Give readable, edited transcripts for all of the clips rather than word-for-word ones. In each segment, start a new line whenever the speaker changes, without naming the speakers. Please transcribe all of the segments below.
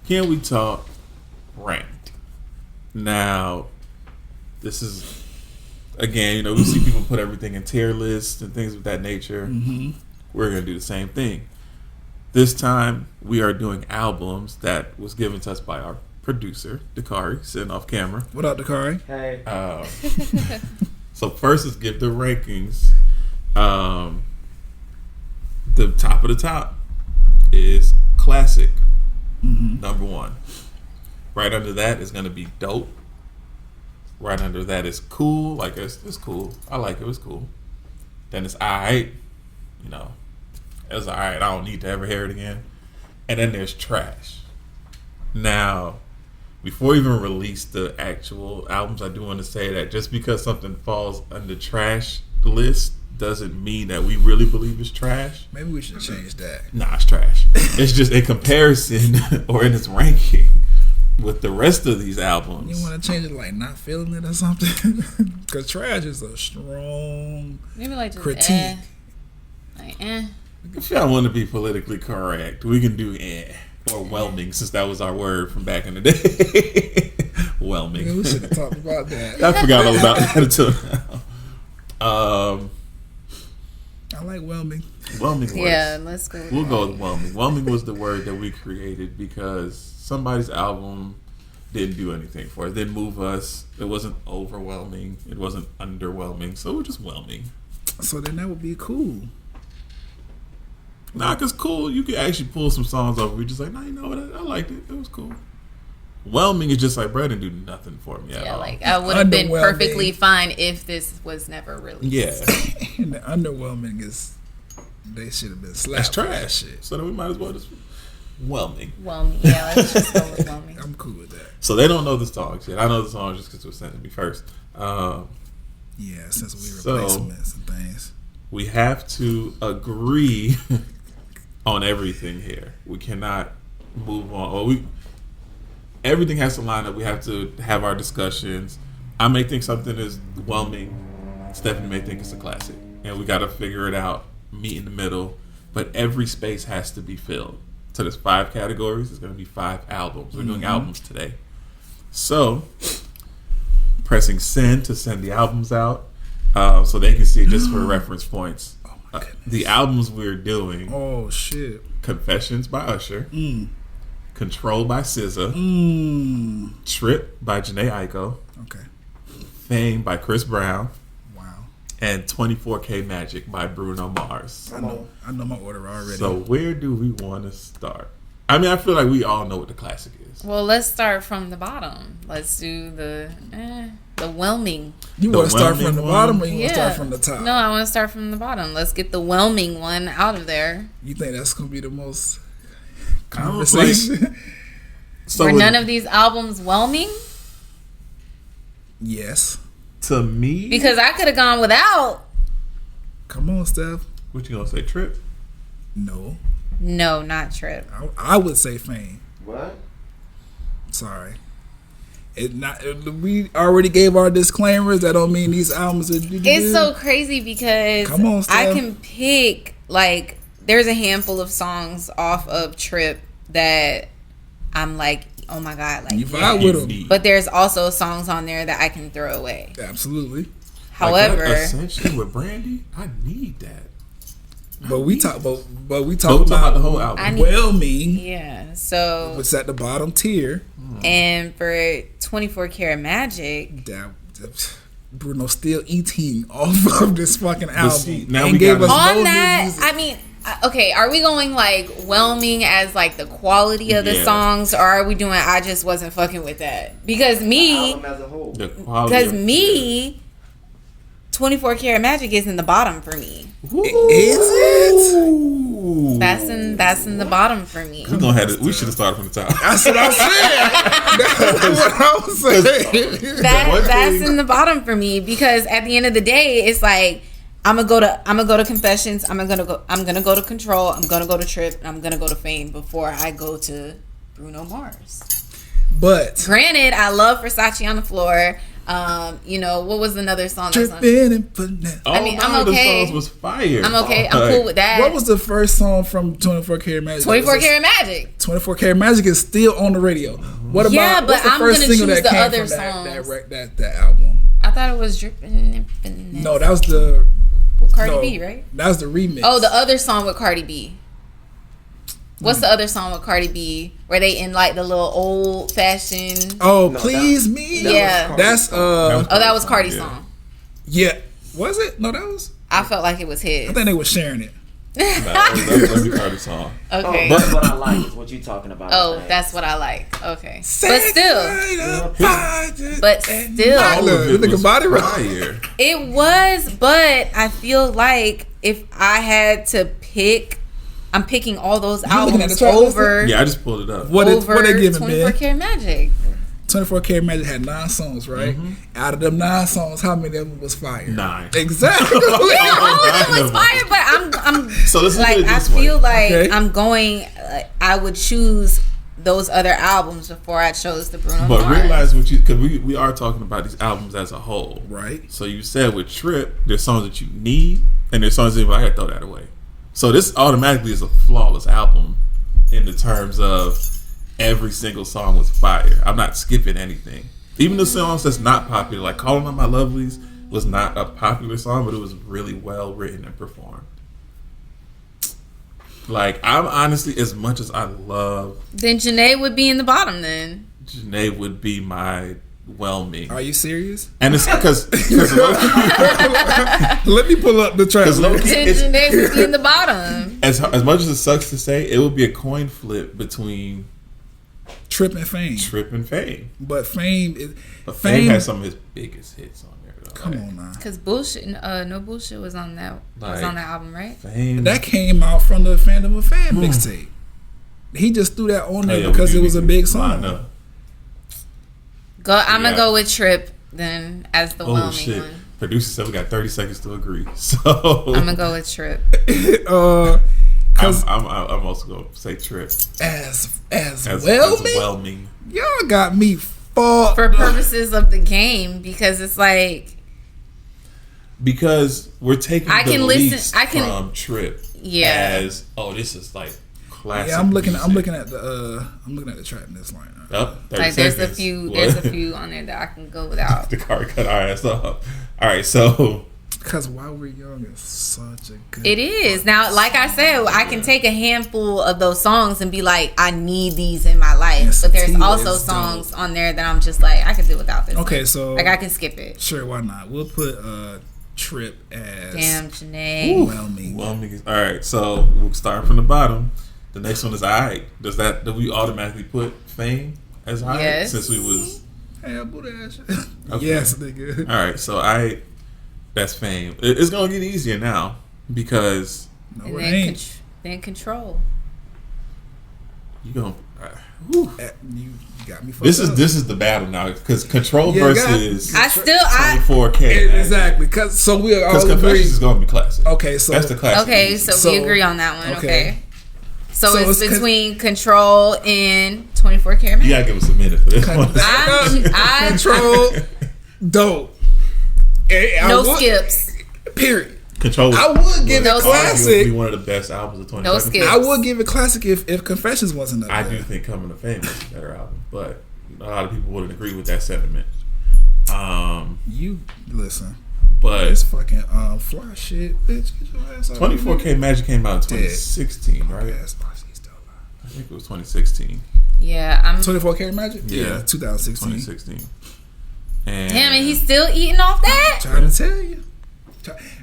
Can we talk ranked? Now, this is again, we see people put everything in tier lists and things of that nature. Mm-hmm. We're gonna do the same thing. This time, we are doing albums that was given to us by our producer, Dakari, sitting off camera.
What up, Dakari?
Hey.
So first, let's give the rankings. The top of the top is Classic, number 1. Right under that is going to be Dope. Right under that is Cool. Like, it's cool. I like it. It was cool. Then it's Alright. It was alright. I don't need to ever hear it again. And then there's Trash. Now, before we even release the actual albums, I do want to say that just because something falls under trash list doesn't mean that we really believe it's trash.
Maybe we should change that.
Nah, it's trash. It's just in comparison or in its ranking with the rest of these albums.
You want to change it like not feeling it or something? Because trash is a strong
maybe like just
critique.
If y'all want to be politically correct, we can do or whelming, since that was our word from back in the day. Whelming.
Yeah, we should have talked about that.
I forgot all about that until now.
I like whelming.
Whelming works.
Yeah, let's go.
We'll go with whelming. Whelming was the word that we created because somebody's album didn't do anything for us. It didn't move us. It wasn't overwhelming. It wasn't underwhelming. So we're just whelming.
So then that would be cool.
Nah, cause cool, you could actually pull some songs off. We're just like, nah, you know what? I liked it. It was cool. Whelming is just like, bro, didn't do nothing for me at all.
Like I would have been perfectly fine if this was never released.
Yeah.
And the underwhelming is they should have been slapped.
That's trash.
Shit.
So then we might as well just whelming.
Whelming. Yeah, let's just go with whelming.
I'm cool with that.
So they don't know the songs yet. I know the songs just because it was sent to me first.
Yeah, since we replacements and things.
We have to agree on everything here. We cannot move on. Everything has to line up. We have to have our discussions. I may think something is whelming. Stephanie may think it's a classic. And we got to figure it out, meet in the middle. But every space has to be filled. So there's 5 categories. There's going to be 5 albums. We're doing albums today. So, pressing send to send the albums out so they can see it just for reference points. The albums we're doing.
Oh, shit.
Confessions by Usher. Control by SZA. Trip by Jhené Aiko.
Okay.
Fame by Chris Brown.
Wow.
And 24K Magic by Bruno Mars.
I know my order already.
So where do we want to start? I mean, I feel like we all know what the classic is.
Well, let's start from the bottom. Let's do the whelming.
You want to start from the bottom or you want to start from the top?
No, I want to start from the bottom. Let's get the whelming one out of there.
You think that's going to be the most conversation?
Were none of these albums whelming?
Yes.
To me?
Because I could have gone without.
Come on, Steph.
What you going to say, Trip?
No.
No, not Trip.
I would say Fame.
What?
Sorry. We already gave our disclaimers. That don't mean these albums are.
It's so crazy because
come on, Steph.
I can pick there's a handful of songs off of Trip that I'm like, oh my god,
you vibe with them.
But there's also songs on there that I can throw away.
Absolutely.
However,
essentially with Brandy, I need that.
But we talk about
the whole album.
Whelming.
Yeah. So
it's at the bottom tier.
And for 24 Karat Magic,
Bruno still eating off of this fucking album.
See, now
and
we
gave us
on
no
that.
music.
I mean, okay, are we going like whelming as like the quality of the songs, or are we doing I just wasn't fucking with that? Because me,
as a whole.
24 Karat Magic is in the bottom for me.
Is it?
That's in the bottom for me.
We should have started from the top.
That's what I'm saying. That's what I'm saying.
That's in the bottom for me because at the end of the day, it's like I'm gonna go to Confessions. I'm gonna go to Control. I'm gonna go to Trip. And I'm gonna go to Fame before I go to Bruno Mars.
But
granted, I love Versace on the Floor. You know, what was another song that's on?
Tripping and finesse.
All
I mean, I'm
nine of the
okay.
songs was fire.
I'm okay. I'm
Like,
cool with that.
What was the first song from 24 Karat Magic?
24 Karat Magic?
24 Karat Magic is still on the radio. What about
Yeah, but
what's the
I'm
first
gonna
single
choose
that
the
came
other
from
songs.
that album?
I thought it was Drippin' and Finesse.
No, that was the
With Cardi
no,
B, right?
That was the remix.
Oh, the other song with Cardi B. What's the other song with Cardi B where they in like the little old fashioned?
Oh,
No,
please me.
Yeah.
That's
Oh, that was Cardi's
Yeah.
song.
yeah. Was it? No, that was.
I felt like it was his.
I think they were sharing it.
Nah, that's the Cardi song.
Okay.
But what I like is what you talking about.
Oh,
man.
that's what I like. Okay. But still,
But
still.
All of
You
it
think
was
about it, right?
fire.
It was, but I feel like if I had to pick, I'm picking all those
looking at
albums
the track list?
over
Yeah, I just pulled it up.
What
over
they giving,
24
man?
Karat Magic.
24 Karat Magic had 9 songs, right? Out of them 9 songs, how many of them was fire?
9.
Exactly.
Yeah, all of them
Nine
was
of
fire, but I'm
So let's look
like
at it
I
this way.
feel like
Okay.
I'm going. I would choose those other albums before I chose the Bruno
But
Mars.
realize what you, because we are talking about these albums as a whole.
Right.
So you said with Trip, there's songs that you need, and there's songs that you're like, I gotta throw that away. So this automatically is a flawless album in the terms of every single song was fire. I'm not skipping anything. Even the songs that's not popular, like Calling On My Lovelies, was not a popular song, but it was really well written and performed. Like, I'm honestly, as much as I love
Then Janae would be in the bottom. Then
Janae, would be my whelming.
Are you serious?
And it's because
Let me pull up the track.
Because
list.
then Janae would be in the bottom.
as much as it sucks to say, it would be a coin flip between
Trip and Fame.
Trip and Fame.
But Fame is
But Fame has some of his biggest hits on there. Though.
Come
Like,
on now.
Cause bullshit, no bullshit was on that. Was on that album, right?
Fame.
That came out from the Phantom of Fan mixtape. He just threw that on there
Oh, yeah,
because
we
it was a big
line
song.
up.
I'm
Yeah.
gonna go with Trip then as the
Oh
whelming
shit!
one.
Producer said we got 30 seconds to agree. So
I'm gonna go with Trip.
Because
I'm also gonna say Trip
as
as
well, man,
whelming.
y'all got me fucked
For
up.
purposes of the game, because it's like,
Because we're taking
I
the
can listen-
least
I can-
from Trip
Yeah.
as this is like classic.
Yeah, I'm looking
music.
at the track list line.
Up, 30
like there's a
seconds.
few,
What?
there's a few on there that I can go without.
The car cut our ass off. All right, so
Because While We're Young is such a good.
It is now, like I said, I can take a handful of those songs and be like, I need these in my life.
Yes,
But there's
Sativa
also
is
songs on there that I'm just like, I can do without this.
Okay,
one.
so
like I can skip it.
sure, why not? We'll put Trip as
Damn, Janae.
whelming.
all right, so we'll start from the bottom. The next one is alright. Do we automatically put Fame as alright
Yes.
since we was
Hey, boo that shit.
Okay.
Yes, nigga.
all right? So that's Fame. It's gonna get easier now because
No,
And
it
then,
ain't.
then Control.
you gonna. Whew.
You got me fucked
This
up.
is the battle now because Control
Yeah,
versus
I
24K.
Exactly. Because so we all
Because
agree.
Confessions is gonna be classic.
Okay, so
That's the classic.
Okay,
music.
so we
So-
agree on that one.
okay.
Okay. So,
So
it's
it's
between Control and 24 Karat
You
Magic.
gotta give us a minute for this one.
I
Control, dope.
no skips.
Period.
Control.
I would give
No
it
skips.
classic.
Be one of the best albums of 2020.
No skips.
I would give it classic if Confessions wasn't up
I
there.
do think Coming to Fame is a better album, but a lot of people wouldn't agree with that sentiment.
You listen.
But
This fucking fly shit, bitch. Get your ass out.
24K Magic came out in 2016, right?
Yes, she's still alive.
I think it was 2016.
Yeah, I'm.
24 Karat Magic?
Yeah.
2016.
2016. And
Damn it, he's still eating off that.
Trying to tell you.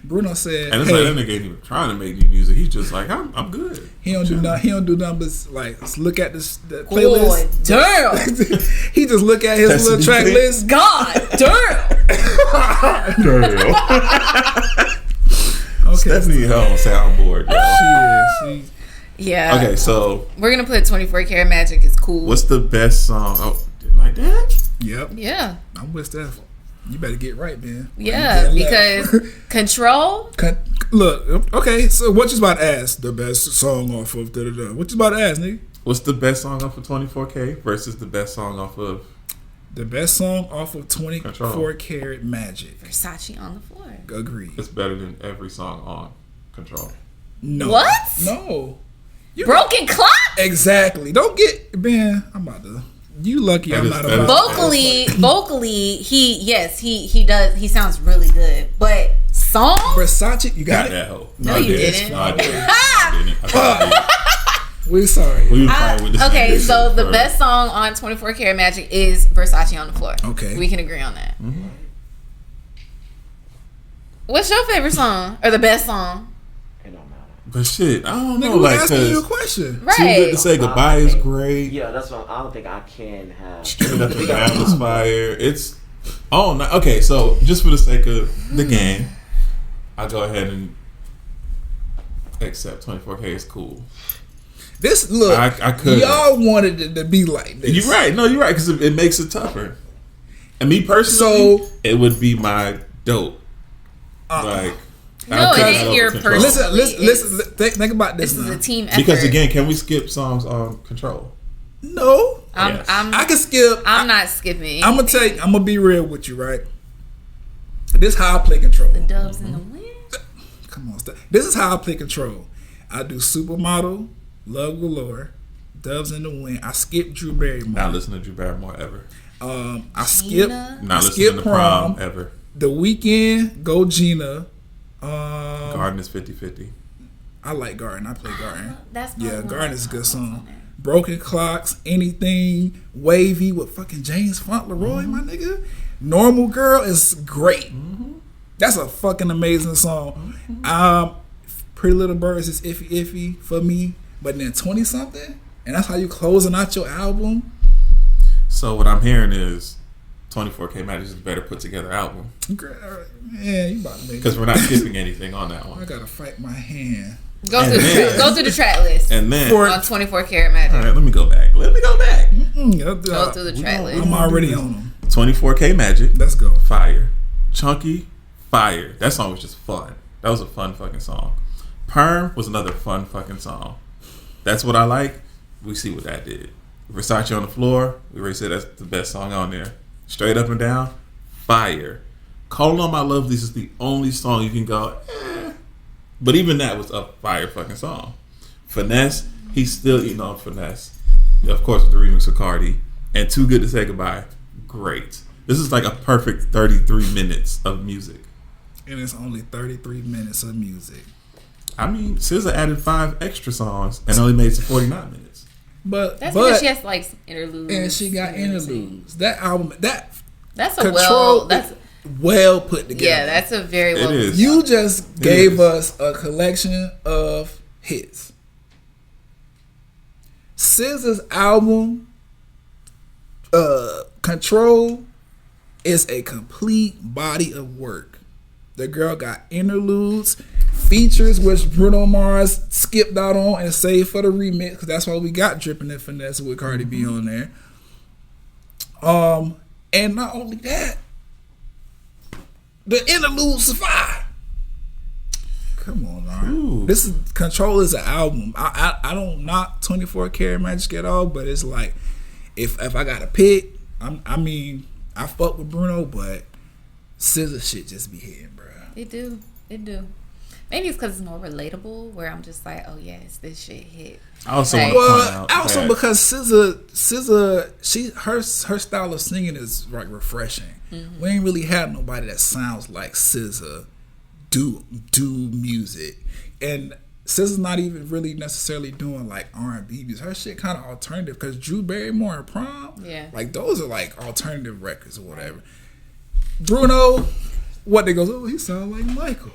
Bruno said,
and it's
hey,
like that nigga ain't even trying to make new music. He's just like, I'm good.
he don't do nothing. He don't do nothing but like look at the
Boy,
playlist.
damn.
He just look at his
That's
little
the
track
thing.
list.
God damn.
Okay,
Stephanie Hill on soundboard. Yo.
she
Yeah.
Okay, so
We're gonna put 24 Karat Magic is cool.
what's the best song? Oh, like that?
Yep,
Yeah.
I'm with Steph. You better get right, man.
Yeah,
You get left.
because Control.
Look, okay. So what you about to ask? The best song off of da da da. What you about to ask, nigga?
What's the best song off of 24K versus the best song off of
The best song off of
Control.
24 Karat Magic.
Versace on the floor.
Agreed.
It's better than every song on Control.
No.
What?
No. You
Broken Clock?
Exactly. Don't get Ben. I'm about to. You lucky
That
I'm
is-
not
that
about
is-
Vocally, he does. He sounds really good, but song.
Versace. You got
Got
it.
that hoe.
No,
I
you
did.
didn't.
No, I didn't. I didn't. I thought I did.
We sorry.
We was playing with this
Okay,
nigga
so
shit
the
for-
best song on 24 Karat Magic is Versace on the floor.
Okay.
We can agree on that. What's your favorite song or the best song?
It don't matter.
But shit, I don't know.
Nigga, we
Like,
asking you a
'cause
question.
Too Good to
Right.
Say Goodbye is great.
Yeah, that's what I don't think I can have.
Straight Up and Down is fire. It's no, okay. So just for the sake of the game, I go ahead and accept 24K is cool.
This look.
I could.
Y'all wanted it to be like this.
You're right. No, you're right because it makes it tougher. And me personally,
So-
it would be my dope. Like
No,
I'll
it
take
ain't
that over
your
Control.
personal-
Listen. Think about this.
This is
now.
a team effort.
Because again, can we skip songs on Control?
No,
Yes.
I can skip.
I'm not skipping.
I'm gonna be real with you, right? This how I play Control.
Dubs in the wind.
Come on, stop. This is how I play Control. I do Supermodel, Love Galore, Doves in the Wind. I skip Drew Barrymore.
Not listening to Drew Barrymore ever.
I skip.
Gina?
Not
I
listening
skip
to Prom ever.
The Weeknd, Go Gina.
Garden is 50-50.
I like Garden. I play Garden.
That's
Yeah,
not
Garden is a good
on
song.
there.
Broken Clocks, Anything, Wavy with fucking James Fauntleroy, my nigga. Normal Girl is great. That's a fucking amazing song. Pretty Little Birds is iffy for me, but then 20 something, and that's how you closing out your album.
So what I'm hearing is 24K Magic is a better put together album
Yeah, you about to make
because we're not skipping anything on that
I
one.
gotta fight my hand.
Go
And
through
then-
go through the track list
And then,
For-
on 24 Karat Magic.
all right, let me go back.
Go through the track list.
I'm already on them.
24K Magic,
Let's go.
fire. Chunky, fire. That song was just fun. That was a fun fucking song. Perm was another fun fucking song. That's what I like. We see what that did. Versace on the Floor, we already said that's the best song on there. Straight Up and Down, fire. Calling on My Lovelies is the only song you can go, eh. But even that was a fire fucking song. Finesse, he's still eating on Finesse. Of course, with the remix of Cardi. And Too Good to Say Goodbye, great. This is like a perfect 33 minutes of music.
And it's only 33 minutes of music.
I mean, SZA added 5 extra songs and only made it to 49 minutes.
But
That's because
but
she has like some interludes.
and she got interludes. That album, that
That's a
Control,
that's
well put together.
yeah, that's a very well.
It is.
You just gave
is.
us a collection of hits. SZA's album, Control, is a complete body of work. The girl got interludes, features, which Bruno Mars skipped out on and saved for the remix, because that's why we got Drippin' and Finesse with Cardi B on there. And not only that, the interludes are fire. Come on, Lauren.
Ooh.
This is Control is an album. I don't knock 24 Karat Magic at all, but it's like if I gotta pick, I fuck with Bruno, but SZA shit just be hitting, bro.
It do. Maybe it's because it's more relatable. Where I'm just like, oh yes, this shit hit.
I also
Right.
want to point
Well,
out
also
that
because SZA, her style of singing is like refreshing. We ain't really had nobody that sounds like SZA do music, and SZA's not even really necessarily doing like R&B music. Her shit kind of alternative because Drew Barrymore and Prom,
Yeah.
like those are like alternative records or whatever. Bruno, what they goes, oh, he sound like Michael.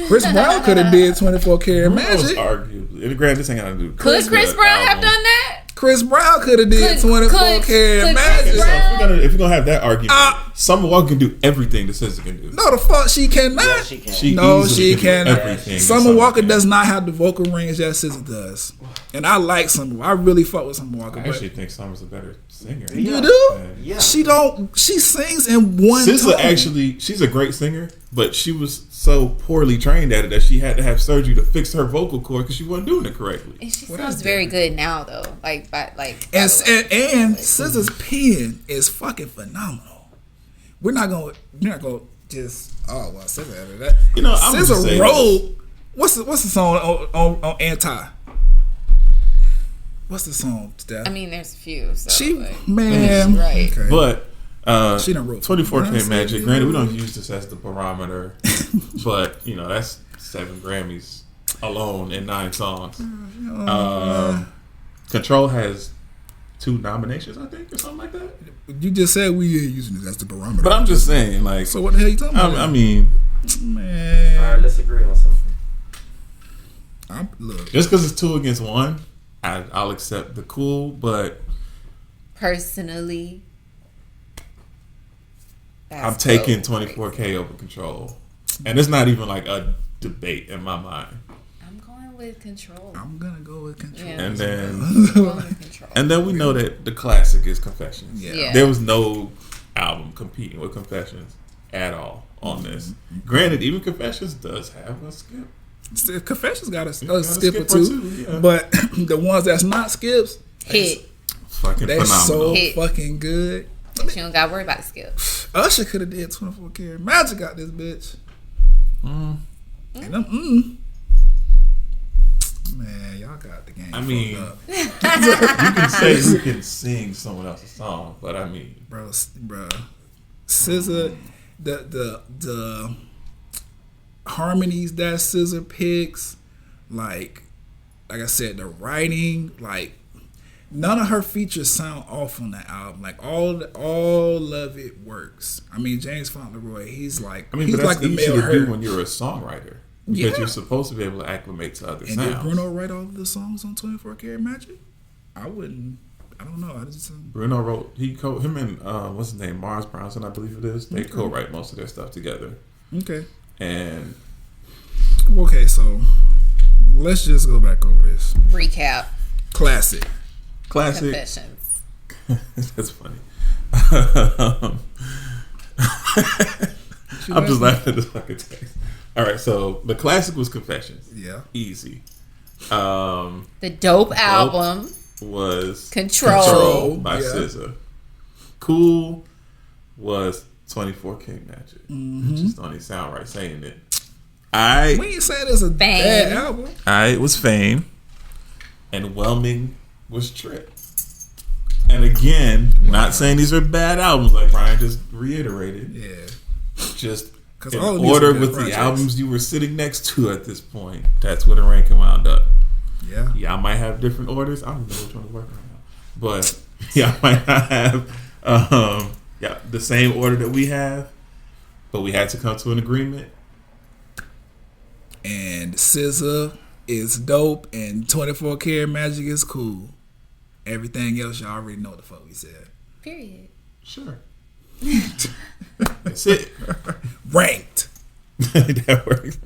Chris Brown could have did 24 Karat
Bruno's
Magic.
arguably, and granted, this ain't got to do. with
Could Chris
the
Brown have
album.
done that?
Chris Brown could have did
Could-
24
could
Karat
Chris
Magic.
So
Brown-
if we're gonna have that argument, Summer Walker can do everything the SZA can do.
No, the fuck she cannot.
Yeah, she can.
She easily
she
can do
cannot.
everything
Summer Walker
can.
does not have the vocal range that SZA does, and I like Summer. I really fuck with Summer Walker.
I
But
actually think Summer's a better singer.
you do?
Yeah.
She don't. She sings in one
SZA
tone.
actually, she's a great singer, but she was so poorly trained at it that she had to have surgery to fix her vocal cord because she wasn't doing it correctly.
And she
Well,
sounds
that's
very good now, though. Like, by
And
the way.
and SZA's pen is fucking phenomenal. We're not gonna just SZA added that.
You know, I'm just
SZA
saying
wrote what's the song on Anti? What's the song, Steph?
I mean, there's a few. So,
She
like,
man,
Right.
Okay.
But
She done wrote
24K Magic. Granted, we don't use this as the barometer, but you know that's 7 Grammys alone in 9 songs. Control has 2 nominations, I think, or something like that.
You just said we ain't using this as the barometer.
But I'm just saying, like,
so what the hell you talking about?
I mean,
man,
All right, let's agree on something.
look.
just because it's 2 against 1, I'll accept the cool, but
Personally,
I'm
that's
taking
dope.
24K over Control, and it's not even like a debate in my mind.
I'm going with Control.
I'm gonna go with Control.
Yeah.
And then,
I'm going with Control.
and then we know that the classic is Confessions.
Yeah.
There was no album competing with Confessions at all on this. Granted, even Confessions does have a skip.
Confessions got a skip
got a
or
skip or
two,
two, yeah.
but the ones that's not skips,
Hit.
Fucking
they're
phenomenal.
so
Hit.
fucking good.
She don't got to worry about the skill.
Usher could have did 24K Magic out this bitch.
Mm.
And them, man, y'all got the game.
I mean,
fucked up.
you can say who can sing someone else's song, but I mean,
bro, SZA, the harmonies that SZA picks, like I said, the writing, like none of her features sound off on that album. Like all of it works. I mean, James Fauntleroy, he's like,
I mean,
he's
but that's
like the
easy
male
to do
Hurt.
when you're a songwriter because
Yeah.
you're supposed to be able to acclimate to other
And did
sounds.
Bruno write all of the songs on 24K Magic? I don't know. I just
Bruno wrote him and what's his name, Mars Bronson, I believe it is. They co-write most of their stuff together.
okay.
And
Okay, so let's just go back over this.
Recap.
Classic.
Confessions.
that's funny. I'm just laughing at this fucking text. All right, so the classic was Confessions.
Yeah.
Easy.
The dope album.
Was
Control.
by
Yeah.
SZA. Cool was 24K Magic. It just don't even sound right saying it. I
We ain't saying it's a bad album.
was Fame, and Whelming was Trip. And again, not saying these are bad albums like Brian just reiterated.
Yeah.
Just
'Cause
in
all of these
order
are good
with the
projects.
albums you were sitting next to at this point. That's where the ranking wound up.
Yeah.
Y'all might have different orders. I don't know which one to work right now, but y'all might not have the same order that we have. But we had to come to an agreement.
And SZA is dope and 24K Magic is cool. Everything else y'all already know what the fuck we said.
Period.
Sure. That's it.
Ranked.
That works.